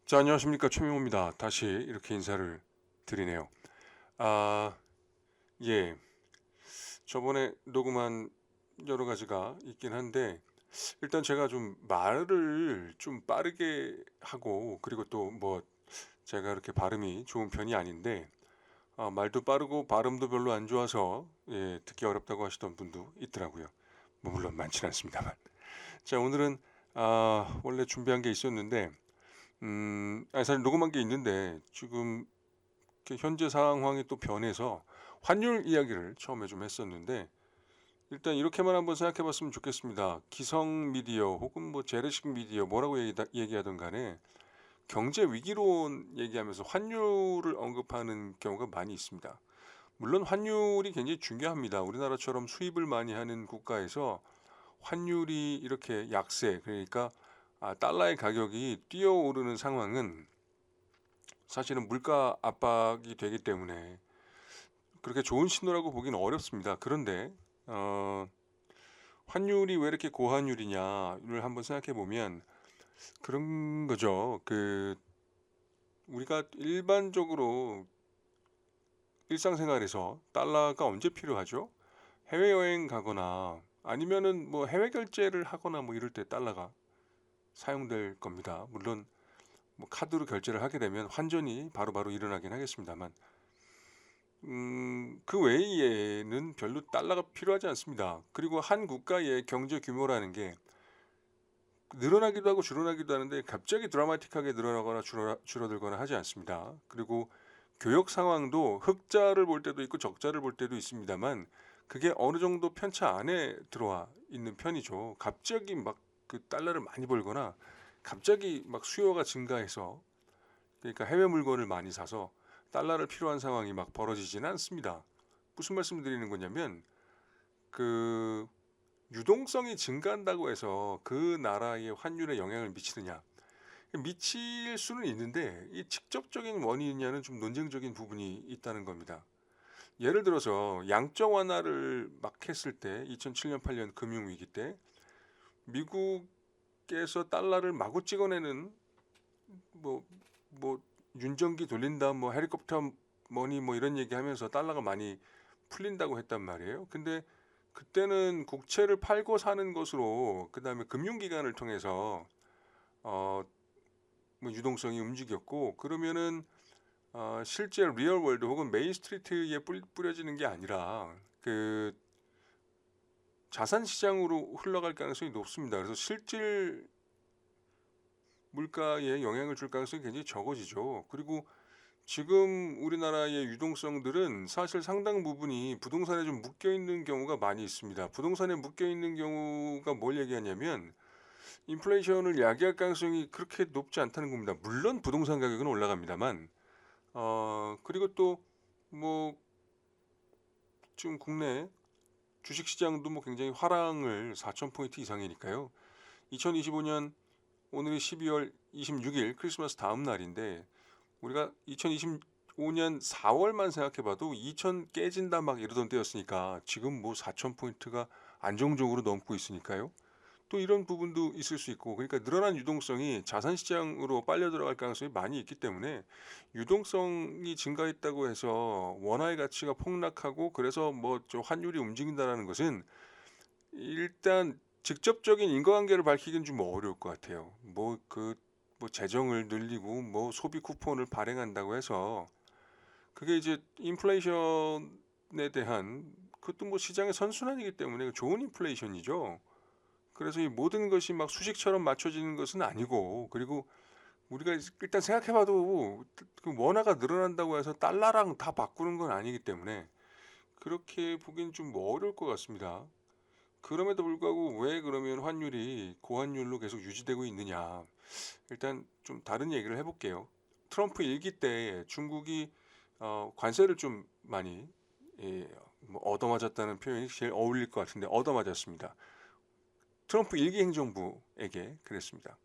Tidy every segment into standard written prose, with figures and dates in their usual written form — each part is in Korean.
자, 안녕하십니까. 최명호입니다. 다시 이렇게 인사를 드리네요. 아, 예. 저번에 녹음한 여러 가지가 있긴 한데, 일단 제가 좀 말을 좀 빠르게 하고, 그리고 또 뭐, 제가 그렇게 발음이 좋은 편이 아닌데, 말도 빠르고 발음도 별로 안 좋아서, 예, 듣기 어렵다고 하시던 분도 있더라고요. 뭐, 물론 많지는 않습니다만. 자, 오늘은, 원래 준비한 게 있었는데, 사실 녹음한 게 있는데, 지금 이렇게 현재 상황이 또 변해서 환율 이야기를 처음에 좀 했었는데 일단 이렇게만 한번 생각해 봤으면 좋겠습니다. 기성 미디어 혹은 뭐 재래식 미디어 뭐라고 얘기하든 간에 경제 위기론 얘기하면서 환율을 언급하는 경우가 많이 있습니다. 물론 환율이 굉장히 중요합니다. 우리나라처럼 수입을 많이 하는 국가에서 환율이 이렇게 약세, 그러니까 달러의 가격이 뛰어오르는 상황은 사실은 물가 압박이 되기 때문에 그렇게 좋은 신호라고 보기는 어렵습니다. 그런데 환율이 왜 이렇게 고환율이냐를 한번 생각해 보면 그런 거죠. 우리가 일반적으로 일상생활에서 달러가 언제 필요하죠? 해외여행 가거나 아니면은 뭐 해외 결제를 하거나 뭐 이럴 때 달러가 사용될 겁니다. 물론 뭐 카드로 결제를 하게 되면 환전이 바로바로 일어나긴 하겠습니다만 그 외에는 별로 달러가 필요하지 않습니다. 그리고 한 국가의 경제 규모라는 게 늘어나기도 하고 줄어나기도 하는데 갑자기 드라마틱하게 늘어나거나 줄어들거나 하지 않습니다. 그리고 교역 상황도 흑자를 볼 때도 있고 적자를 볼 때도 있습니다만 그게 어느 정도 편차 안에 들어와 있는 편이죠. 갑자기 막 그 달러를 많이 벌거나 갑자기 막 수요가 증가해서 그러니까 해외 물건을 많이 사서 달러를 필요한 상황이 막 벌어지지는 않습니다. 무슨 말씀을 드리는 거냐면 그 유동성이 증가한다고 해서 그 나라의 환율에 영향을 미치느냐? 미칠 수는 있는데 이 직접적인 원인이냐는 좀 논쟁적인 부분이 있다는 겁니다. 예를 들어서 양적 완화를 막 했을 때 2007년 8년 금융위기 때 미국에서 달러를 마구 찍어내는 뭐 뭐 윤전기 돌린다 뭐 헬리콥터 머니 뭐 이런 얘기하면서 달러가 많이 풀린다고 했단 말이에요. 근데 그때는 국채를 팔고 사는 것으로 그다음에 금융기관을 통해서 어, 뭐 유동성이 움직였고 그러면은 실제 리얼 월드 혹은 메인 스트리트에 뿌려지는 게 아니라 그 자산 시장으로 흘러갈 가능성이 높습니다. 그래서 실질 물가에 영향을 줄 가능성이 굉장히 적어지죠. 그리고 지금 우리나라의 유동성들은 사실 상당 부분이 부동산에 좀 묶여 있는 경우가 많이 있습니다. 부동산에 묶여 있는 경우가 뭘 얘기하냐면 인플레이션을 야기할 가능성이 그렇게 높지 않다는 겁니다. 물론 부동산 가격은 올라갑니다만 그리고 또 뭐 지금 국내 주식 시장도 뭐 굉장히 화랑을 4천 포인트 이상이니까요. 2025년 오늘이 12월 26일 크리스마스 다음 날인데 우리가 2025년 4월만 생각해봐도 2천 깨진다 막 이러던 때였으니까 지금 뭐 4천 포인트가 안정적으로 넘고 있으니까요. 또 이런 부분도 있을 수 있고 그러니까 늘어난 유동성이 자산 시장으로 빨려 들어갈 가능성이 많이 있기 때문에 유동성이 증가했다고 해서 원화의 가치가 폭락하고 그래서 뭐 저 환율이 움직인다라는 것은 일단 직접적인 인과관계를 밝히기는 좀 어려울 것 같아요. 뭐 재정을 늘리고 뭐 소비 쿠폰을 발행한다고 해서 그게 이제 인플레이션에 대한 그것도 뭐 시장의 선순환이기 때문에 좋은 인플레이션이죠. 그래서 이 모든 것이 막 수식처럼 맞춰지는 것은 아니고 그리고 우리가 일단 생각해봐도 그 원화가 늘어난다고 해서 달러랑 다 바꾸는 건 아니기 때문에 그렇게 보기엔 좀 어려울 것 같습니다. 그럼에도 불구하고 왜 그러면 환율이 고환율로 계속 유지되고 있느냐? 일단 좀 다른 얘기를 해볼게요. 트럼프 일기 때 중국이 관세를 좀 많이 뭐 얻어맞았다는 표현이 제일 어울릴 것 같은데 얻어맞았습니다. 트럼프 일기 행정부에게 그랬습니다.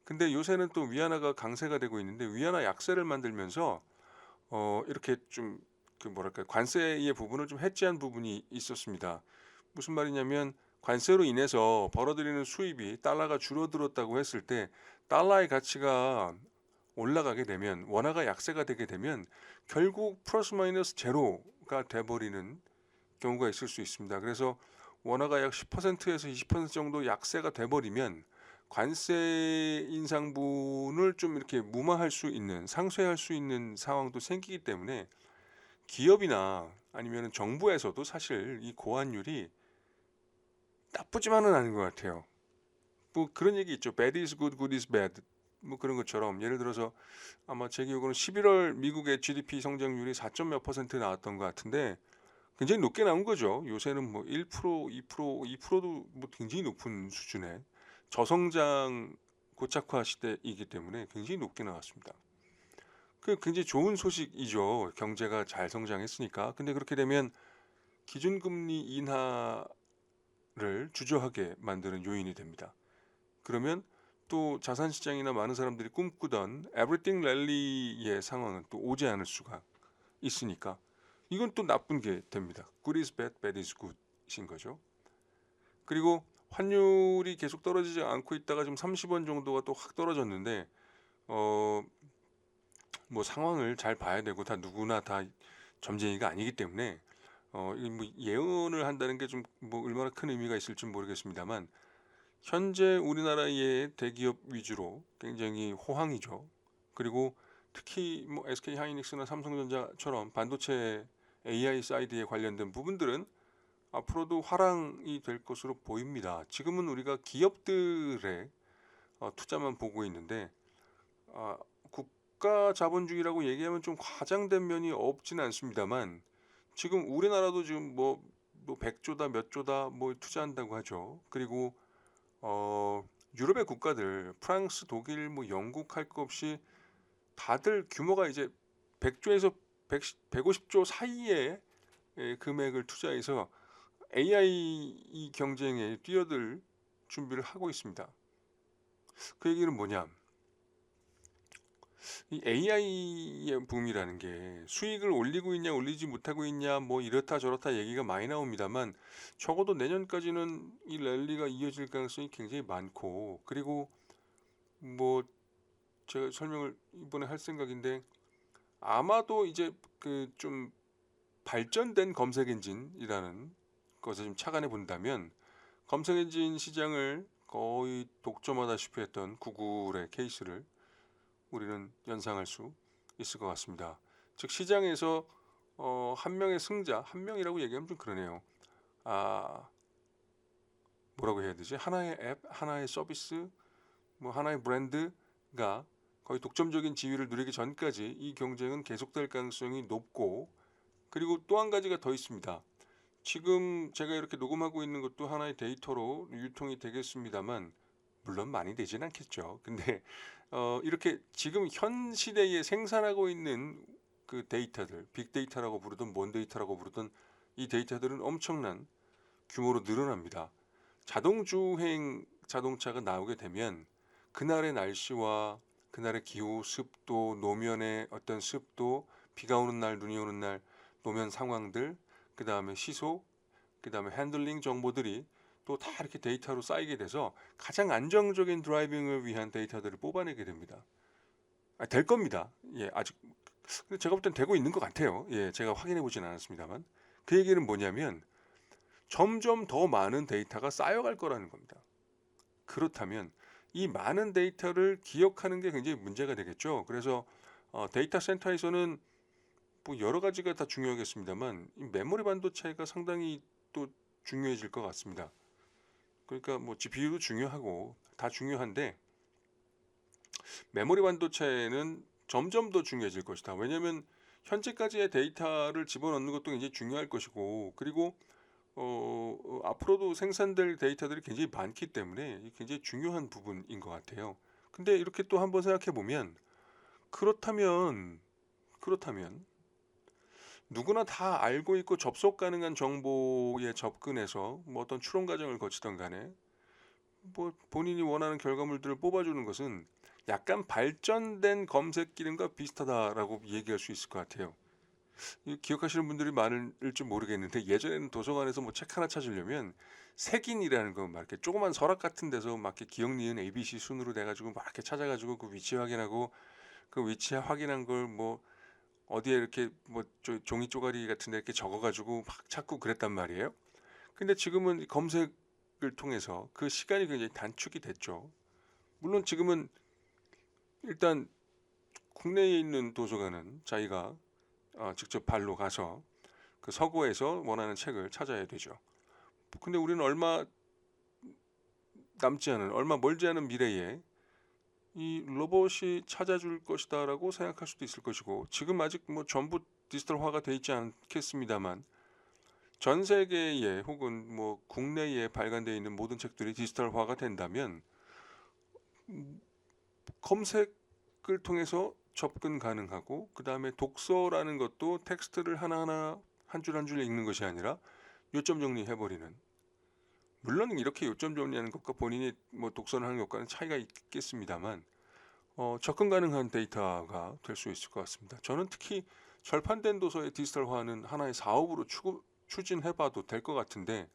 근데 요새는 또 위안화가 강세가 되고 있는데 위안화 약세를 만들면서 이렇게 좀 그 뭐랄까 관세의 부분을 좀 해지한 부분이 있었습니다. 무슨 말이냐면 관세로 인해서 벌어들이는 수입이 달러가 줄어들었다고 했을 때 달러의 가치가 올라가게 되면 원화가 약세가 되게 되면 결국 플러스 마이너스 제로가 돼버리는 경우가 있을 수 있습니다. 그래서 원화가 약 10%에서 20% 정도 약세가 돼버리면 관세 인상분을 좀 이렇게 무마할 수 있는, 상쇄할 수 있는 상황도 생기기 때문에 기업이나 아니면 정부에서도 사실 이 고환율이 나쁘지만은 않은 것 같아요. 뭐 그런 얘기 있죠. Bad is good, good is bad. 뭐 그런 것처럼 예를 들어서 아마 제 기억으로는 11월 미국의 GDP 성장률이 4점 몇 퍼센트 나왔던 것 같은데 굉장히 높게 나온 거죠. 요새는 뭐 1%, 2%, 2%도 뭐 굉장히 높은 수준의 저성장 고착화 시대이기 때문에 굉장히 높게 나왔습니다. 그 굉장히 좋은 소식이죠. 경제가 잘 성장했으니까. 근데 그렇게 되면 기준금리 인하를 주저하게 만드는 요인이 됩니다. 그러면 또 자산시장이나 많은 사람들이 꿈꾸던 에브리띵 랠리의 상황은 또 오지 않을 수가 있으니까 이건 또 나쁜 게 됩니다. Good is bad, bad is good인 거죠. 그리고 환율이 계속 떨어지지 않고 있다가 좀 30원 정도가 또 확 떨어졌는데 뭐 상황을 잘 봐야 되고 다 누구나 다 점쟁이가 아니기 때문에 이뭐 예언을 한다는 게 좀 뭐 얼마나 큰 의미가 있을지 모르겠습니다만 현재 우리나라의 대기업 위주로 굉장히 호황이죠. 그리고 특히 뭐 SK 하이닉스나 삼성전자처럼 반도체 AI 사이드에 관련된 부분들은 앞으로도 화랑이 될 것으로 보입니다. 지금은 우리가 기업들의 투자만 보고 있는데 국가 자본주의라고 얘기하면 좀 과장된 면이 없지는 않습니다만 지금 우리나라도 지금 뭐 100조다 몇 조다 뭐 투자한다고 하죠. 그리고 유럽의 국가들 프랑스, 독일, 뭐 영국 할 것 없이 다들 규모가 이제 100조에서 150조 사이의 금액을 투자해서 AI 경쟁에 뛰어들 준비를 하고 있습니다. 그 얘기는 뭐냐? 이 AI의 붐이라는 게 수익을 올리고 있냐 올리지 못하고 있냐 뭐 이렇다 저렇다 얘기가 많이 나옵니다만 적어도 내년까지는 이 랠리가 이어질 가능성이 굉장히 많고 그리고 뭐 제가 설명을 이번에 할 생각인데 아마도 이제 그 좀 발전된 검색 엔진이라는 것을 좀 착안해 본다면 검색 엔진 시장을 거의 독점하다시피 했던 구글의 케이스를 우리는 연상할 수 있을 것 같습니다. 즉 시장에서 한 명의 승자, 한 명이라고 얘기하면 좀 그러네요. 뭐라고 해야 되지? 하나의 앱, 하나의 서비스, 뭐 하나의 브랜드가 거의 독점적인 지위를 누리기 전까지 이 경쟁은 계속될 가능성이 높고 그리고 또 한 가지가 더 있습니다. 지금 제가 이렇게 녹음하고 있는 것도 하나의 데이터로 유통이 되겠습니다만 물론 많이 되진 않겠죠. 근데 이렇게 지금 현 시대에 생산하고 있는 그 데이터들, 빅데이터라고 부르든 뭔 데이터라고 부르든 이 데이터들은 엄청난 규모로 늘어납니다. 자동주행 자동차가 나오게 되면 그날의 날씨와 그날의 기후, 습도, 노면의 어떤 습도, 비가 오는 날, 눈이 오는 날, 노면 상황들, 그 다음에 시속, 그 다음에 핸들링 정보들이 또 다 이렇게 데이터로 쌓이게 돼서 가장 안정적인 드라이빙을 위한 데이터들을 뽑아내게 됩니다. 될 겁니다. 예, 아직 근데 제가 볼 땐 되고 있는 것 같아요. 예, 제가 확인해 보진 않았습니다만 그 얘기는 뭐냐면 점점 더 많은 데이터가 쌓여갈 거라는 겁니다. 그렇다면 이 많은 데이터를 기억하는 게 굉장히 문제가 되겠죠. 그래서 데이터 센터에서는 뭐 여러 가지가 다 중요하겠습니다만 이 메모리 반도체가 상당히 또 중요해질 것 같습니다. 그러니까 뭐 GPU도 중요하고 다 중요한데 메모리 반도체는 점점 더 중요해질 것이다. 왜냐하면 현재까지의 데이터를 집어넣는 것도 굉장히 중요할 것이고 그리고 앞으로도 생산될 데이터들이 굉장히 많기 때문에 굉장히 중요한 부분인 것 같아요. 근데 이렇게 또 한번 생각해 보면 그렇다면 누구나 다 알고 있고 접속 가능한 정보에 접근해서 뭐 어떤 추론 과정을 거치던 간에 뭐 본인이 원하는 결과물들을 뽑아주는 것은 약간 발전된 검색 기능과 비슷하다라고 얘기할 수 있을 것 같아요. 기억하시는 분들이 많을지 모르겠는데 예전에는 도서관에서 뭐 책 하나 찾으려면 색인이라는 거 막 이렇게 조그만 서랍 같은 데서 막 이렇게 기억 니은 ABC 순으로 돼가지고 막 이렇게 찾아가지고 그 위치 확인하고 그 위치 확인한 걸 뭐 어디에 이렇게 뭐 종이 쪼가리 같은 데 이렇게 적어 가지고 막 찾고 그랬단 말이에요. 근데 지금은 검색을 통해서 그 시간이 굉장히 단축이 됐죠. 물론 지금은 일단 국내에 있는 도서관은 자기가 직접 발로 가서 그 서고에서 원하는 책을 찾아야 되죠. 근데 우리는 얼마 멀지 않은 미래에 이 로봇이 찾아줄 것이다라고 생각할 수도 있을 것이고, 지금 아직 뭐 전부 디지털화가 돼 있지 않겠습니다만 전 세계에 혹은 뭐 국내에 발간되어 있는 모든 책들이 디지털화가 된다면 검색을 통해서 접근 가능하고, 그 다음에 독서라는 것도 텍스트를 하나하나 한 줄 한 줄 읽는 것이 아니라 요점 정리해버리는, 물론 이렇게 요점 정리하는 것과 본인이 뭐 독서를 하는 것과는 차이가 있겠습니다만 접근 가능한 데이터가 될 수 있을 것 같습니다. 저는 특히 절판된 도서의 디지털화는 하나의 사업으로 추진해봐도 될 것 같은데,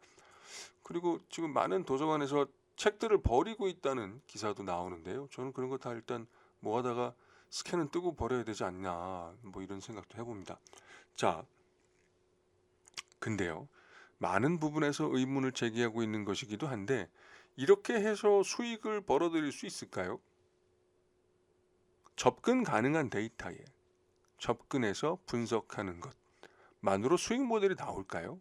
그리고 지금 많은 도서관에서 책들을 버리고 있다는 기사도 나오는데요. 저는 그런 거 다 일단 모아다가 스캔은 뜨고 버려야 되지 않나, 뭐 이런 생각도 해봅니다. 자, 근데요, 많은 부분에서 의문을 제기하고 있는 것이기도 한데, 이렇게 해서 수익을 벌어들일 수 있을까요? 접근 가능한 데이터에 접근해서 분석하는 것만으로 수익 모델이 나올까요?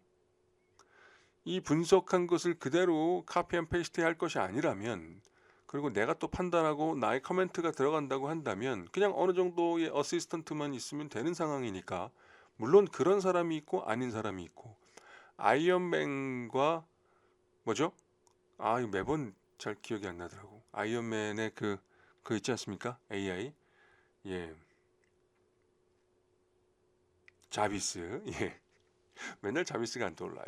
이 분석한 것을 그대로 카피 앤 페이스트 할 것이 아니라면, 그리고 내가 또 판단하고 나의 커멘트가 들어간다고 한다면 그냥 어느 정도의 어시스턴트만 있으면 되는 상황이니까, 물론 그런 사람이 있고 아닌 사람이 있고, 아이언맨과 뭐죠? 이거 매번 잘 기억이 안 나더라고. 아이언맨의 그 있지 않습니까? AI. 예. 자비스. 예. 맨날 자비스가 안 떠올라요.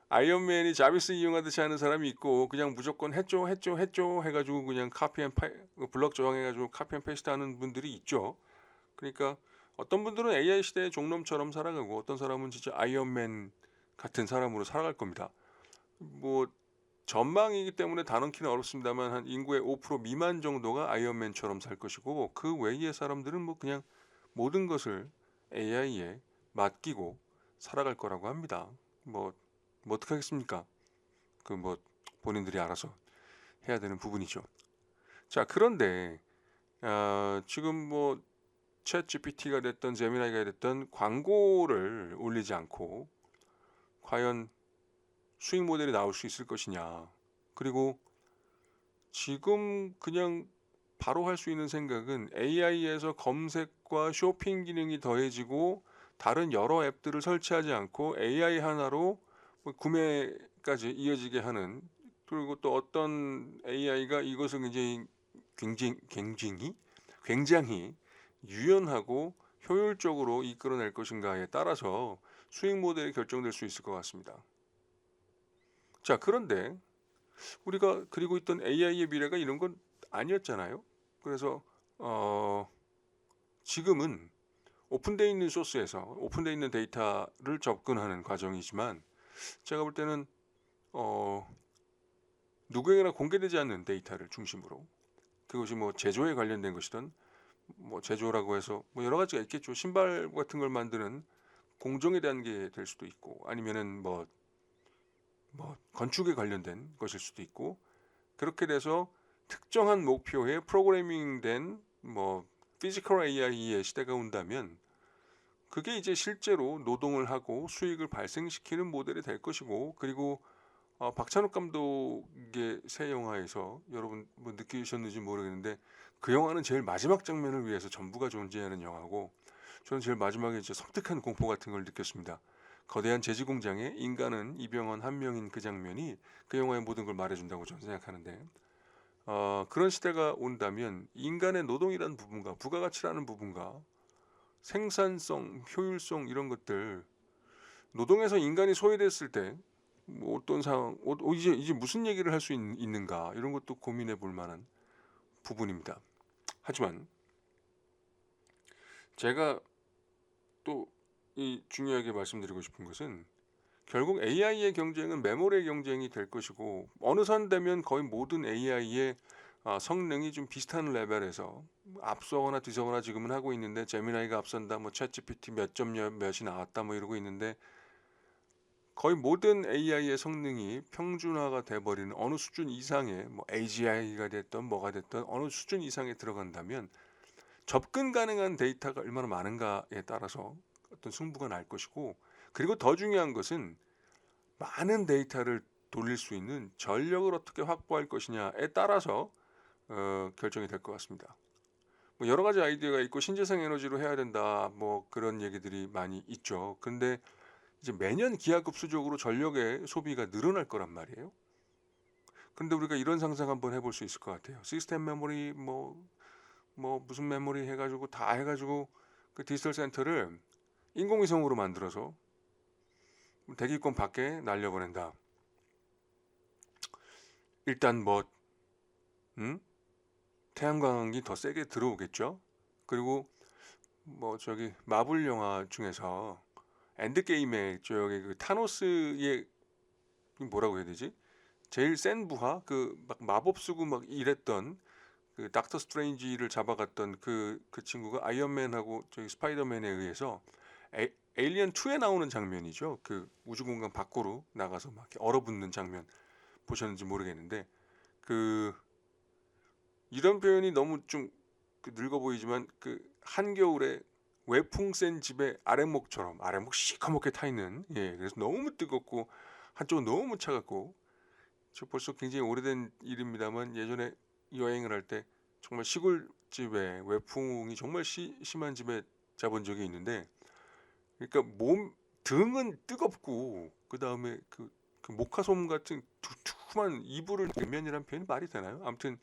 아이언맨이 자비스 이용하듯이 하는 사람이 있고, 그냥 무조건 했죠 해가지고 그냥 블럭 저장해가지고 카피 앤 페이스트 하는 분들이 있죠. 그러니까 어떤 분들은 AI 시대의 종놈처럼 살아가고, 어떤 사람은 진짜 아이언맨 같은 사람으로 살아갈 겁니다. 뭐 전망이기 때문에 다 넣기는 어렵습니다만 한 인구의 5% 미만 정도가 아이언맨처럼 살 것이고, 그 외의 사람들은 뭐 그냥 모든 것을 AI에 맡기고 살아갈 거라고 합니다. 뭐 어떡하겠습니까? 그 뭐 본인들이 알아서 해야 되는 부분이죠. 자, 그런데 지금 뭐 챗 GPT가 됐던 제미나이가 됐던 광고를 올리지 않고 과연 수익 모델이 나올 수 있을 것이냐. 그리고 지금 그냥 바로 할 수 있는 생각은 AI에서 검색과 쇼핑 기능이 더해지고 다른 여러 앱들을 설치하지 않고 AI 하나로 뭐 구매까지 이어지게 하는, 그리고 또 어떤 AI가 이것을 굉장히 유연하고 효율적으로 이끌어낼 것인가에 따라서 수익 모델이 결정될 수 있을 것 같습니다. 자, 그런데 우리가 그리고 있던 AI의 미래가 이런 건 아니었잖아요. 그래서 지금은 오픈되어 있는 소스에서 오픈되어 있는 데이터를 접근하는 과정이지만, 제가 볼 때는 누구에게나 공개되지 않는 데이터를 중심으로, 그것이 뭐 제조에 관련된 것이든, 뭐 제조라고 해서 뭐 여러 가지가 있겠죠. 신발 같은 걸 만드는 공정에 대한 게 될 수도 있고, 아니면은 뭐 건축에 관련된 것일 수도 있고, 그렇게 돼서 특정한 목표에 프로그래밍된 뭐 피지컬 AI의 시대가 온다면, 그게 이제 실제로 노동을 하고 수익을 발생시키는 모델이 될 것이고, 그리고 박찬욱 감독의 새 영화에서 여러분 뭐 느끼셨는지 모르겠는데, 그 영화는 제일 마지막 장면을 위해서 전부가 존재하는 영화고, 저는 제일 마지막에 진짜 섬뜩한 공포 같은 걸 느꼈습니다. 거대한 제지 공장에 인간은 이병헌 한 명인 그 장면이 그 영화의 모든 걸 말해준다고 저는 생각하는데, 그런 시대가 온다면 인간의 노동이라는 부분과 부가가치라는 부분과 생산성, 효율성 이런 것들, 노동에서 인간이 소외됐을 때 뭐 어떤 상황, 이제 무슨 얘기를 할 수 있는가, 이런 것도 고민해 볼 만한 부분입니다. 하지만 제가 또 이 중요하게 말씀드리고 싶은 것은, 결국 AI의 경쟁은 메모리의 경쟁이 될 것이고, 어느 선 되면 거의 모든 AI의 성능이 좀 비슷한 레벨에서 앞서거나 뒤서거나 지금은 하고 있는데 제미나이가 앞선다, 뭐 챗GPT 몇 점 몇이 나왔다 뭐 이러고 있는데 거의 모든 AI의 성능이 평준화가 돼버리는 어느 수준 이상의 뭐 AGI가 됐던 뭐가 됐던 어느 수준 이상에 들어간다면 접근 가능한 데이터가 얼마나 많은가에 따라서 어떤 승부가 날 것이고, 그리고 더 중요한 것은 많은 데이터를 돌릴 수 있는 전력을 어떻게 확보할 것이냐에 따라서 결정이 될 것 같습니다. 뭐 여러 가지 아이디어가 있고 신재생 에너지로 해야 된다 뭐 그런 얘기들이 많이 있죠. 근데 이제 매년 기하급수적으로 전력의 소비가 늘어날 거란 말이에요. 근데 우리가 이런 상상 한번 해볼 수 있을 것 같아요. 시스템 메모리 뭐 무슨 메모리 해가지고 다 해가지고 그 디지털 센터를 인공위성으로 만들어서 대기권 밖에 날려보낸다. 일단 뭐 태양광이 더 세게 들어오겠죠. 그리고 뭐 저기 마블 영화 중에서 엔드게임에 저기 그 타노스의 뭐라고 해야 되지? 제일 센 부하 그 막 마법 쓰고 막 이랬던 그 닥터 스트레인지를 잡아갔던 그 친구가 아이언맨하고 저기 스파이더맨에 의해서 에일리언 2에 나오는 장면이죠. 그 우주 공간 밖으로 나가서 막 이렇게 얼어붙는 장면 보셨는지 모르겠는데, 그 이런 표현이 너무 좀 늙어 보이지만 그 한겨울에 외풍 센 집에 아랫목처럼 아랫목 시커멓게 타 있는, 그래서 너무 뜨겁고 한쪽은 너무 차갑고, 저 벌써 굉장히 오래된 일입니다만 예전에 여행을 할 때 정말 시골집에 외풍이 정말 심한 집에 자본 적이 있는데, 그러니까 몸 등은 뜨겁고 그 다음에 그 모카솜 같은 두툼한 이불을 내면이란 표현이 말이 되나요? 아무튼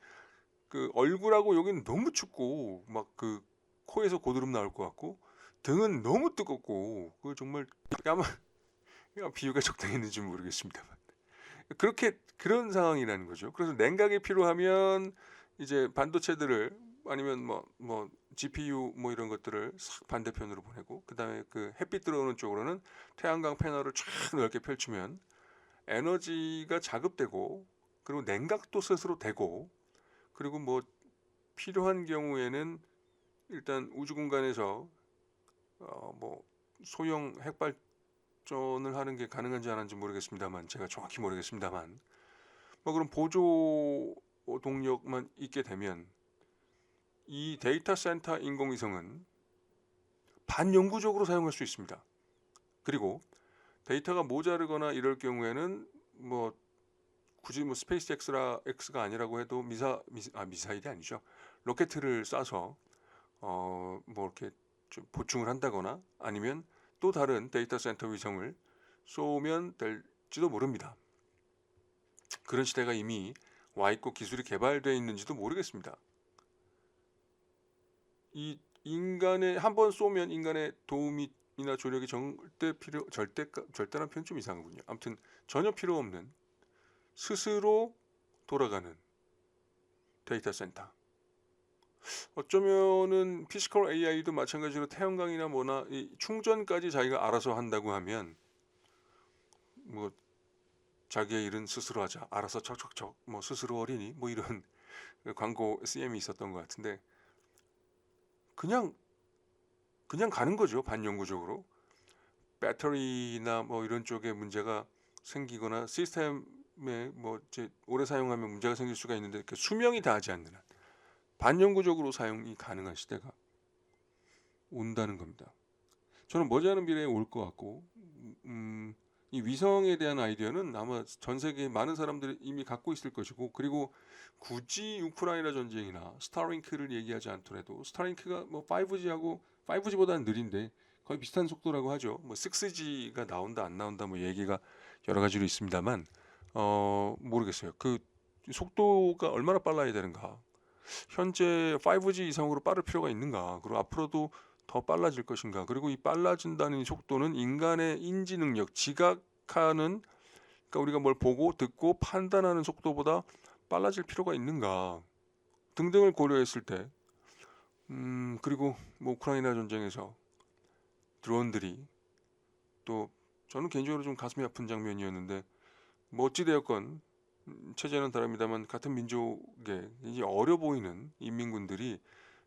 그 얼굴하고 여기는 너무 춥고 막 그 코에서 고드름 나올 것 같고 등은 너무 뜨겁고 그 정말 아마 비유가 적당했는지 모르겠습니다만 그렇게 그런 상황이라는 거죠. 그래서 냉각이 필요하면 이제 반도체들을 아니면 뭐 GPU 뭐 이런 것들을 싹 반대편으로 보내고, 그다음에 그 햇빛 들어오는 쪽으로는 태양광 패널을 쫙 넓게 펼치면 에너지가 자급되고, 그리고 냉각도 스스로 되고, 그리고 뭐 필요한 경우에는 일단 우주 공간에서 뭐 소형 핵발전을 하는 게 가능한지 안 하는지 모르겠습니다만, 제가 정확히 모르겠습니다만 뭐 그런 보조 동력만 있게 되면 이 데이터 센터 인공위성은 반영구적으로 사용할 수 있습니다. 그리고 데이터가 모자르거나 이럴 경우에는 뭐 굳이 뭐 스페이스 X가 아니라고 해도 미사일이 아니죠. 로켓을 쏴서 뭐 이렇게 좀 보충을 한다거나 아니면 또 다른 데이터 센터 위성을 쏘면 될지도 모릅니다. 그런 시대가 이미 와 있고 기술이 개발되어 있는지도 모르겠습니다. 이 인간의 한번 쏘면 인간의 도움이나 조력이 절대란 표현 좀 이상하군요. 아무튼 전혀 필요 없는 스스로 돌아가는 데이터 센터. 어쩌면은 피지컬 AI도 마찬가지로 태양광이나 뭐나 이 충전까지 자기가 알아서 한다고 하면 뭐 자기의 일은 스스로 하자, 알아서 척척척 뭐 스스로 어리니 뭐 이런 광고 CM이 있었던 것 같은데, 그냥 가는 거죠. 반영구적으로 배터리나 뭐 이런 쪽에 문제가 생기거나 시스템에 뭐 이제 오래 사용하면 문제가 생길 수가 있는데 그 수명이 다하지 않는 한 반영구적으로 사용이 가능한 시대가 온다는 겁니다. 저는 머지않은 미래에 올 것 같고, 이 위성에 대한 아이디어는 아마 전 세계 많은 사람들이 이미 갖고 있을 것이고, 그리고 굳이 우크라이나 전쟁이나 스타링크를 얘기하지 않더라도 스타링크가 뭐 5G하고 5G보다는 느린데 거의 비슷한 속도라고 하죠. 뭐 6G가 나온다 안 나온다 뭐 얘기가 여러 가지로 있습니다만 모르겠어요. 그 속도가 얼마나 빨라야 되는가, 현재 5G 이상으로 빠를 필요가 있는가, 그리고 앞으로도 더 빨라질 것인가, 그리고 이 빨라진다는 속도는 인간의 인지 능력, 지각하는, 그러니까 우리가 뭘 보고 듣고 판단하는 속도보다 빨라질 필요가 있는가 등등을 고려했을 때, 그리고 뭐 우크라이나 전쟁에서 드론들이 또 저는 개인적으로 좀 가슴이 아픈 장면이었는데 뭐 어찌되었건 체제는 다릅니다만 같은 민족의 이제 어려 보이는 인민군들이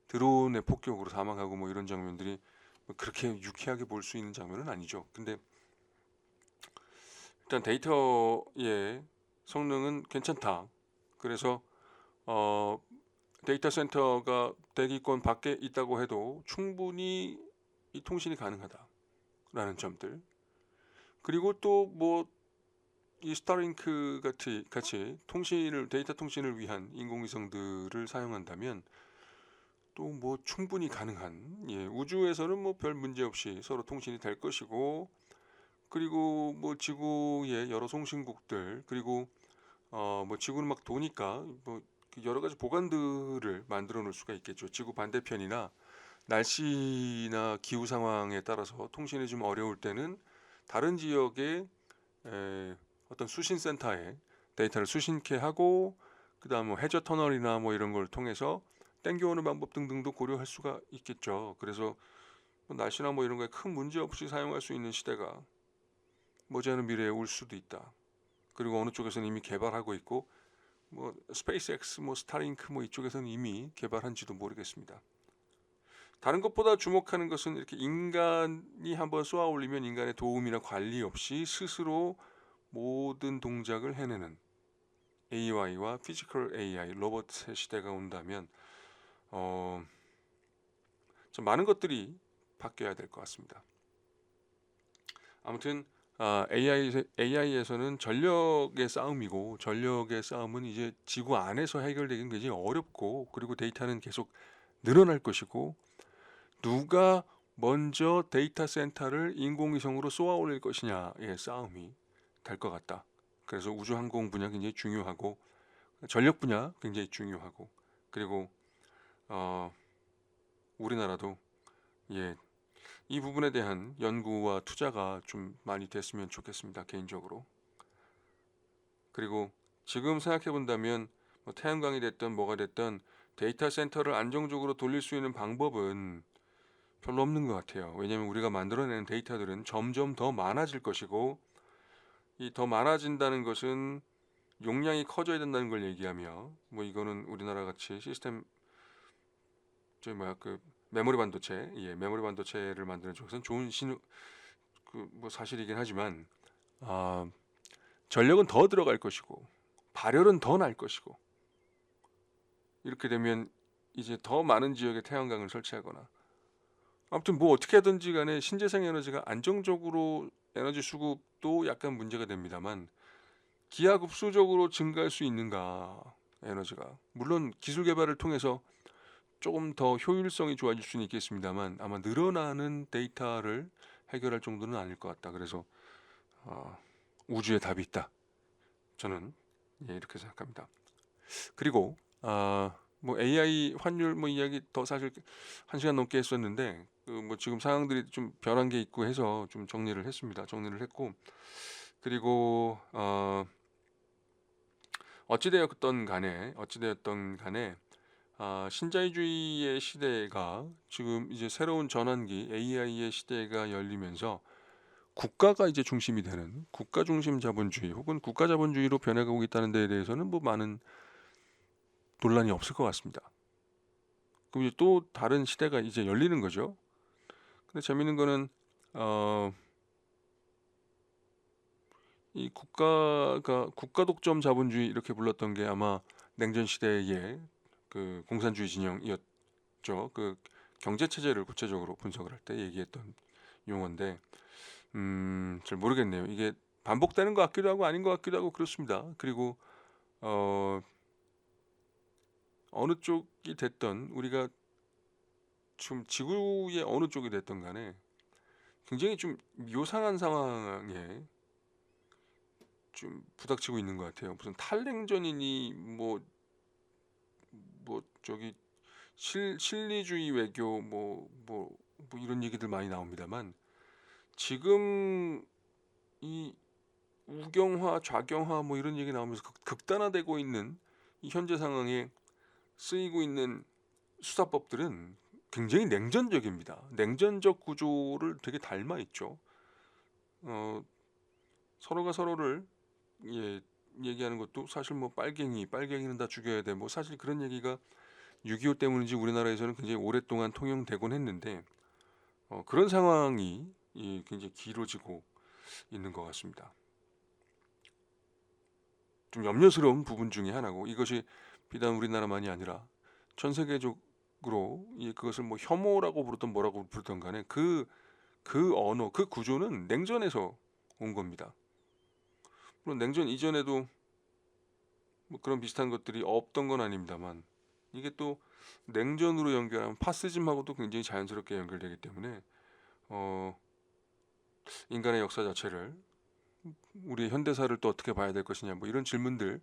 드론의 폭격으로 사망하고 뭐 이런 장면들이 뭐 그렇게 유쾌하게 볼 수 있는 장면은 아니죠. 근데 일단 데이터의 성능은 괜찮다. 그래서 어, 데이터 센터가 대기권 밖에 있다고 해도 충분히 이 통신이 가능하다라는 점들. 그리고 또 뭐 이 스타링크 같이 데이터 통신을 위한 인공위성들을 사용한다면 또 뭐 충분히 가능한, 우주에서는 뭐 별 문제 없이 서로 통신이 될 것이고, 그리고 뭐 지구의 여러 송신국들, 그리고 뭐 지구는 막 도니까 뭐 여러 가지 보관들을 만들어 놓을 수가 있겠죠. 지구 반대편이나 날씨나 기후 상황에 따라서 통신이 좀 어려울 때는 다른 지역의 어떤 수신 센터에 데이터를 수신케 하고, 그다음 뭐 해저 터널이나 뭐 이런 걸 통해서 땡겨오는 방법 등등도 고려할 수가 있겠죠. 그래서 뭐 날씨나 뭐 이런 거에 큰 문제 없이 사용할 수 있는 시대가 머지않은 미래에 올 수도 있다. 그리고 어느 쪽에서는 이미 개발하고 있고, 뭐 스페이스X, 뭐 스타링크 뭐 이쪽에서는 이미 개발한지도 모르겠습니다. 다른 것보다 주목하는 것은 이렇게 인간이 한번 쏘아 올리면 인간의 도움이나 관리 없이 스스로 모든 동작을 해내는 AI와 피지컬 AI, 로봇의 시대가 온다면 좀 많은 것들이 바뀌어야 될 것 같습니다. 아무튼 AI에서는 전력의 싸움이고, 전력의 싸움은 이제 지구 안에서 해결되기는 굉장히 어렵고, 그리고 데이터는 계속 늘어날 것이고, 누가 먼저 데이터 센터를 인공위성으로 쏘아 올릴 것이냐의 싸움이 될 것 같다. 그래서 우주항공 분야 굉장히 중요하고, 전력 분야 굉장히 중요하고, 그리고 우리나라도 이 부분에 대한 연구와 투자가 좀 많이 됐으면 좋겠습니다. 개인적으로. 그리고 지금 생각해 본다면 뭐 태양광이 됐든 뭐가 됐든 데이터 센터를 안정적으로 돌릴 수 있는 방법은 별로 없는 것 같아요. 왜냐하면 우리가 만들어내는 데이터들은 점점 더 많아질 것이고, 이 더 많아진다는 것은 용량이 커져야 된다는 걸 얘기하며, 뭐 이거는 우리나라 같이 시스템 메모리 반도체를 만드는 쪽에서는 좋은 뭐 사실이긴 하지만, 전력은 더 들어갈 것이고 발열은 더 날 것이고, 이렇게 되면 이제 더 많은 지역에 태양광을 설치하거나, 아무튼 뭐 어떻게 하든지 간에 신재생 에너지가 안정적으로 에너지 수급도 약간 문제가 됩니다만, 기하급수적으로 증가할 수 있는가, 에너지가. 물론 기술 개발을 통해서 조금 더 효율성이 좋아질 수는 있겠습니다만, 아마 늘어나는 데이터를 해결할 정도는 아닐 것 같다. 그래서 우주에 답이 있다. 저는 이렇게 생각합니다. 그리고 뭐 AI 환율 뭐 이야기 더 사실 1시간 넘게 했었는데, 뭐 지금 상황들이 좀 변한 게 있고 해서 좀 정리를 했습니다. 정리를 했고, 그리고 어찌되었던 간에 신자유주의의 시대가 지금 이제 새로운 전환기 AI의 시대가 열리면서 국가가 이제 중심이 되는 국가 중심 자본주의 혹은 국가 자본주의로 변해가고 있다는 데에 대해서는 뭐 많은 논란이 없을 것 같습니다. 그럼 이제 또 다른 시대가 이제 열리는 거죠. 근데 재밌는 거는 이 국가가 국가 독점 자본주의 이렇게 불렀던 게 아마 냉전 시대의 그 공산주의 진영이었죠. 그 경제 체제를 구체적으로 분석을 할 때 얘기했던 용어인데, 잘 모르겠네요. 이게 반복되는 것 같기도 하고 아닌 것 같기도 하고 그렇습니다. 그리고 어느 쪽이 됐던, 우리가 지금 지구의 어느 쪽이 됐던 간에 굉장히 좀 요상한 상황에 좀 부닥치고 있는 것 같아요. 무슨 탈냉전이니 뭐 저기 실리주의 외교 뭐 이런 얘기들 많이 나옵니다만, 지금 이 우경화, 좌경화 뭐 이런 얘기 나오면서 극단화되고 있는 이 현재 상황에 쓰이고 있는 수사법들은 굉장히 냉전적입니다. 냉전적 구조를 되게 닮아 있죠. 서로가 서로를 얘기하는 것도 사실 뭐 빨갱이는 다 죽여야 돼. 뭐 사실 그런 얘기가 6.25 때문인지 우리나라에서는 굉장히 오랫동안 통용되곤 했는데 그런 상황이 굉장히 길어지고 있는 것 같습니다. 좀 염려스러운 부분 중에 하나고 이것이 비단 우리나라만이 아니라 전 세계적으로 그것을 뭐 혐오라고 부르든 뭐라고 부르든 간에 그 언어, 그 구조는 냉전에서 온 겁니다. 물론 냉전 이전에도 뭐 그런 비슷한 것들이 없던 건 아닙니다만 이게 또 냉전으로 연결하면 파시즘하고도 굉장히 자연스럽게 연결되기 때문에 어, 인간의 역사 자체를 우리의 현대사를 또 어떻게 봐야 될 것이냐 뭐 이런 질문들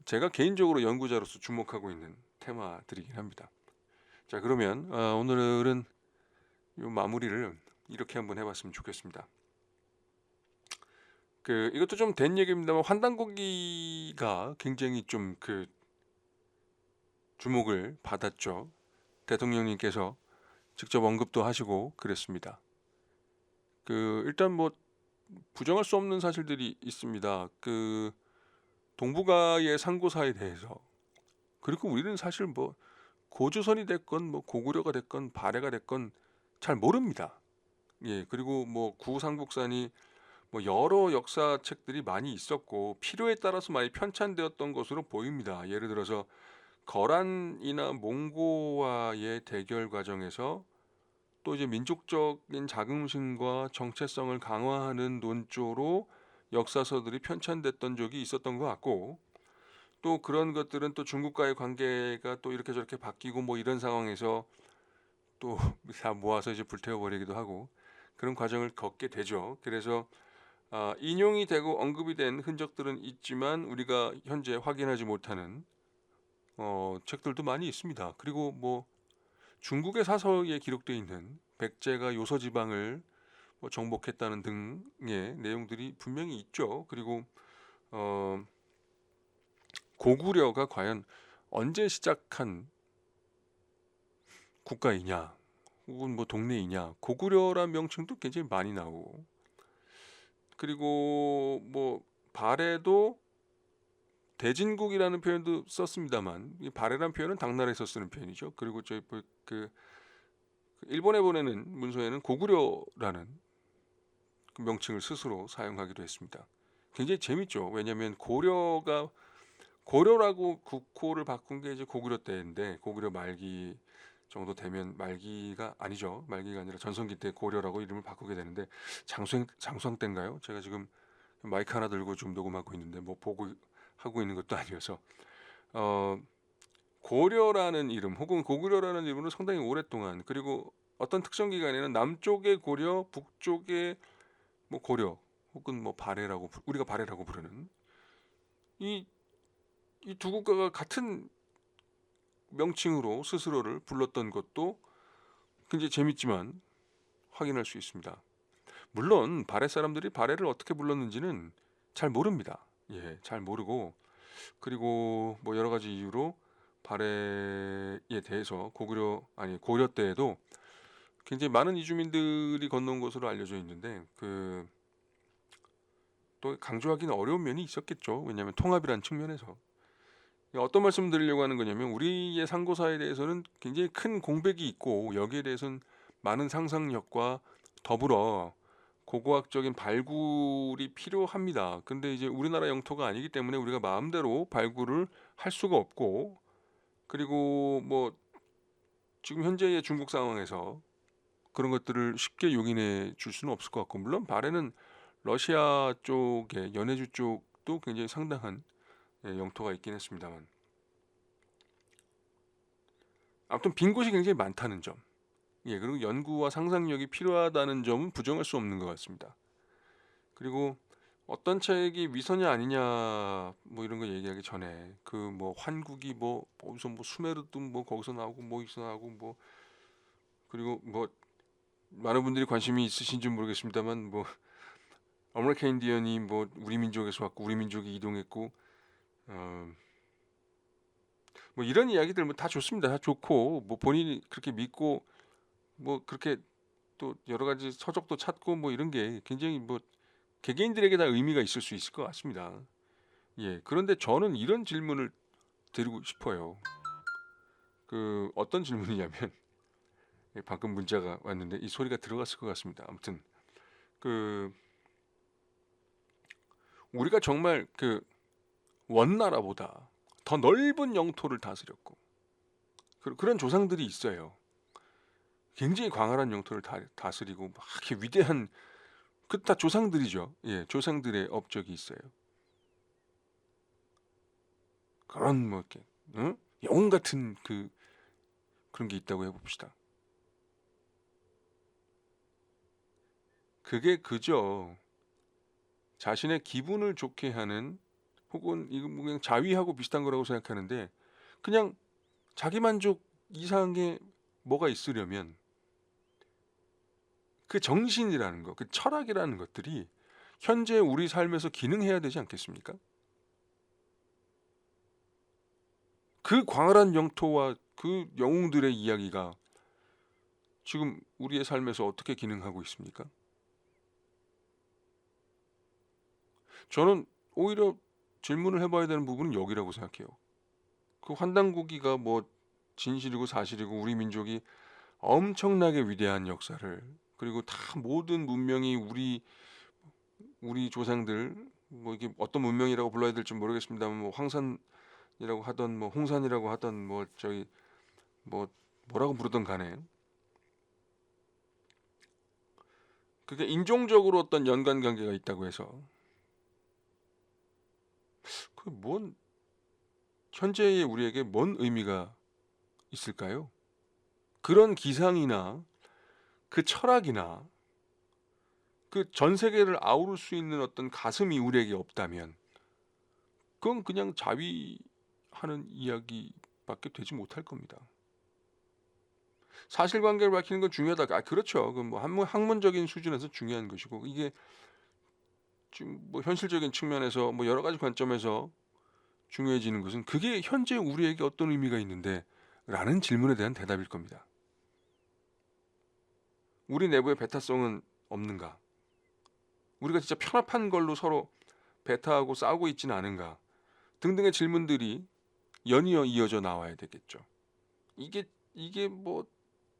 제가 개인적으로 연구자로서 주목하고 있는 테마들이긴 합니다. 자 그러면 오늘은 이 마무리를 이렇게 한번 해봤으면 좋겠습니다. 이것도 좀 된 얘기입니다만 환단고기가 굉장히 좀 주목을 받았죠. 대통령님께서 직접 언급도 하시고 그랬습니다. 일단 뭐 부정할 수 없는 사실들이 있습니다. 동북아의 상고사에 대해서 그리고 우리는 사실 뭐 고조선이 됐건 뭐 고구려가 됐건 발해가 됐건 잘 모릅니다. 예, 그리고 뭐 구상국산이 뭐 여러 역사책들이 많이 있었고 필요에 따라서 많이 편찬되었던 것으로 보입니다. 예를 들어서 거란이나 몽고와의 대결 과정에서 또 이제 민족적인 자긍심과 정체성을 강화하는 논조로 역사서들이 편찬됐던 적이 있었던 것 같고 또 그런 것들은 또 중국과의 관계가 또 이렇게 저렇게 바뀌고 뭐 이런 상황에서 또 다 모아서 이제 불태워버리기도 하고 그런 과정을 겪게 되죠. 그래서 인용이 되고 언급이 된 흔적들은 있지만 우리가 현재 확인하지 못하는 책들도 많이 있습니다. 그리고 뭐 중국의 사서에 기록되어 있는 백제가 요서지방을 뭐 정복했다는 등의 내용들이 분명히 있죠. 그리고 어, 고구려가 과연 언제 시작한 국가이냐 혹은 뭐 동네이냐 고구려란 명칭도 굉장히 많이 나오고 그리고 뭐 발해도 대진국이라는 표현도 썼습니다만 이 발해란 표현은 당나라에서 쓰는 표현이죠. 그리고 저희 일본에 보내는 문서에는 고구려라는 그 명칭을 스스로 사용하기도 했습니다. 굉장히 재밌죠. 왜냐하면 고려라고 국호를 바꾼 게 이제 고구려 때인데 고구려 말기 정도 되면 말기가 아니죠. 말기가 아니라 전성기 때 고려라고 이름을 바꾸게 되는데 장수왕 때인가요? 제가 지금 마이크 하나 들고 좀 녹음하고 있는데 뭐 보고 하고 있는 것도 아니어서 어, 고려라는 이름 혹은 고구려라는 이름으로 상당히 오랫동안 그리고 어떤 특정 기간에는 남쪽의 고려, 북쪽의 뭐 고려 혹은 뭐 발해라고 우리가 발해라고 부르는 이 두 국가가 같은 명칭으로 스스로를 불렀던 것도 굉장히 재밌지만 확인할 수 있습니다. 물론 발해 사람들이 발해를 어떻게 불렀는지는 잘 모릅니다. 예, 잘 모르고 그리고 뭐 여러 가지 이유로 발해에 대해서 고려 때에도 굉장히 많은 이주민들이 건너온 것으로 알려져 있는데 또 강조하기는 어려운 면이 있었겠죠. 왜냐하면 통합이란 측면에서 어떤 말씀 드리려고 하는 거냐면 우리의 상고사에 대해서는 굉장히 큰 공백이 있고 여기에 대해서는 많은 상상력과 더불어 고고학적인 발굴이 필요합니다. 근데 이제 우리나라 영토가 아니기 때문에 우리가 마음대로 발굴을 할 수가 없고 그리고 뭐 지금 현재의 중국 상황에서 그런 것들을 쉽게 용인해 줄 수는 없을 것 같고 물론 발해는 러시아 쪽에 연해주 쪽도 굉장히 상당한 영토가 있긴 했습니다만 아무튼 빈 곳이 굉장히 많다는 점 그리고 연구와 상상력이 필요하다는 점은 부정할 수 없는 것 같습니다. 그리고 어떤 책이 위선이 아니냐 뭐 이런 거 얘기하기 전에 뭐 환국이 뭐 어디서 뭐 수메르도 뭐 거기서 나오고 뭐 여기서 나오고 뭐 그리고 뭐 많은 분들이 관심이 있으신지 모르겠습니다만 뭐 아메리칸 인디언이 뭐 우리 민족에서 왔고 우리 민족이 이동했고 뭐 이런 이야기들 뭐 다 좋습니다. 다 좋고 뭐 본인이 그렇게 믿고 뭐 그렇게 또 여러 가지 서적도 찾고 뭐 이런 게 굉장히 뭐 개개인들에게 다 의미가 있을 수 있을 것 같습니다. 예. 그런데 저는 이런 질문을 드리고 싶어요. 어떤 질문이냐면 예, 방금 문자가 왔는데 이 소리가 들어갔을 것 같습니다. 아무튼 그 우리가 정말 원나라보다 더 넓은 영토를 다스렸고 그런 조상들이 있어요. 굉장히 광활한 영토를 다스리고 막 이렇게 위대한 다 조상들이죠. 예, 조상들의 업적이 있어요. 그런 뭐 이렇게 응? 영웅 같은 그런 게 있다고 해봅시다. 그게 그저 자신의 기분을 좋게 하는 혹은 이거 뭐 그냥 자위하고 비슷한 거라고 생각하는데 그냥 자기 만족 이상의 뭐가 있으려면 그 정신이라는 거, 그 철학이라는 것들이 현재 우리 삶에서 기능해야 되지 않겠습니까? 그 광활한 영토와 그 영웅들의 이야기가 지금 우리의 삶에서 어떻게 기능하고 있습니까? 저는 오히려 질문을 해봐야 되는 부분은 여기라고 생각해요. 그 환단고기가 뭐 진실이고 사실이고 우리 민족이 엄청나게 위대한 역사를 그리고 다 모든 문명이 우리 조상들 뭐 이게 어떤 문명이라고 불러야 될지 모르겠습니다만 뭐 황산이라고 하던 뭐 홍산이라고 하던 뭐 저기 뭐 뭐라고 부르던 간에 그게 인종적으로 어떤 연관관계가 있다고 해서 그뭔 현재의 우리에게 뭔 의미가 있을까요? 그런 기상이나 그 철학이나 그 전 세계를 아우를 수 있는 어떤 가슴이 우리에게 없다면 그건 그냥 자위하는 이야기밖에 되지 못할 겁니다. 사실관계를 밝히는 건 중요하다. 그렇죠. 그뭐 학문적인 수준에서 중요한 것이고 이게 지금 뭐 현실적인 측면에서 뭐 여러 가지 관점에서 중요해지는 것은 그게 현재 우리에게 어떤 의미가 있는데 라는 질문에 대한 대답일 겁니다. 우리 내부의 배타성은 없는가? 우리가 진짜 편협한 걸로 서로 배타하고 싸우고 있지는 않은가? 등등의 질문들이 연이어 이어져 나와야 되겠죠. 이게 뭐